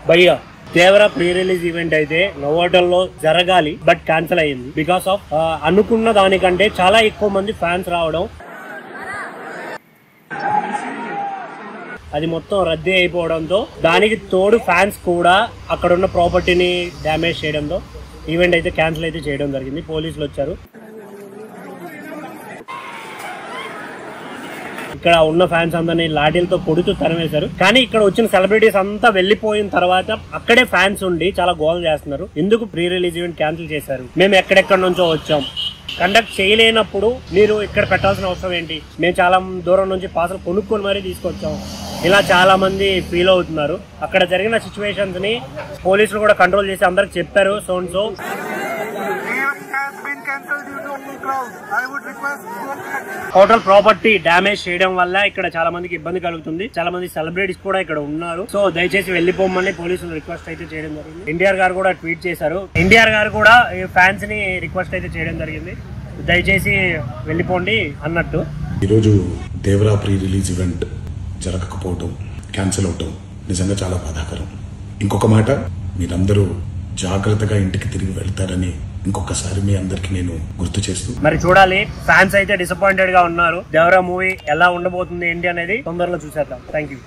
భయ్యా Devara pre release event అయితే నోవాటల్లో జరగాలి, బట్ క్యాన్సిల్ అయ్యింది బికాస్ ఆఫ్ అనుకున్న దానికంటే చాలా ఎక్కువ మంది ఫ్యాన్స్ రావడం, అది మొత్తం రద్దీ అయిపోవడంతో, దానికి తోడు ఫ్యాన్స్ కూడా అక్కడ ఉన్న ప్రాపర్టీని డ్యామేజ్ చేయడంతో ఈవెంట్ అయితే క్యాన్సిల్ అయితే చేయడం జరిగింది. పోలీసులు వచ్చారు, ఇక్కడ ఉన్న ఫ్యాన్స్ అందరినీ లాఠీలతో కొడుతూ తరిమేశారు. కానీ ఇక్కడ వచ్చిన సెలబ్రిటీస్ అంతా వెళ్లిపోయిన తర్వాత అక్కడే ఫ్యాన్స్ ఉండి చాలా గోల్ చేస్తున్నారు. ఎందుకు ప్రీ రిలీజ్ ఈవెంట్ క్యాన్సిల్ చేశారు, మేము ఎక్కడెక్కడ నుంచో వచ్చాం, కండక్ట్ చేయలేనప్పుడు మీరు ఇక్కడ పెట్టాల్సిన అవసరం ఏంటి, మేము చాలా దూరం నుంచి పాసలు కొనుక్కొని మరీ తీసుకొచ్చాం, ఇలా చాలా మంది ఫీల్ అవుతున్నారు. అక్కడ జరిగిన సిచ్యువేషన్స్ ని పోలీసులు కూడా కంట్రోల్ చేసి అందరికి చెప్పారు. సో హోటల్ ప్రాపర్టీ డ్యామేజ్ చేయడం వల్ల ఇక్కడ చాలా మందికి ఇబ్బంది కలుగుతుంది. చాలా మంది సెలబ్రిటీస్ కూడా ఇక్కడ ఉన్నారు. సో దయచేసి వెళ్లిపోమని పోలీసులు రిక్వెస్ట్ అయితే చేయడం జరిగింది. ఎన్టీఆర్ గారు కూడా ట్వీట్ చేశారు. ఎన్టీఆర్ గారు కూడా ఫ్యాన్స్ ని రిక్వెస్ట్ అయితే చేయడం జరిగింది, దయచేసి వెళ్లిపోండి అన్నట్టు. ఈరోజు దేవరా ప్రీ రిలీజ్ ఈవెంట్ జరగకపోవటం, క్యాన్సిల్ అవటం నిజంగా చాలా బాధాకరం. ఇంకొక మాట, మీరందరూ జాగ్రత్తగా ఇంటికి తిరిగి వెళ్తారని ఇంకొకసారి మీ అందరికి నేను గుర్తు చేస్తూ, మరి చూడాలి, ఫ్యాన్స్ అయితే డిసప్పాయింటెడ్ గా ఉన్నారు. దేవరా మూవీ ఎలా ఉండబోతుంది ఏంటి అనేది తొందరలో చూసేద్దాం. Thank you.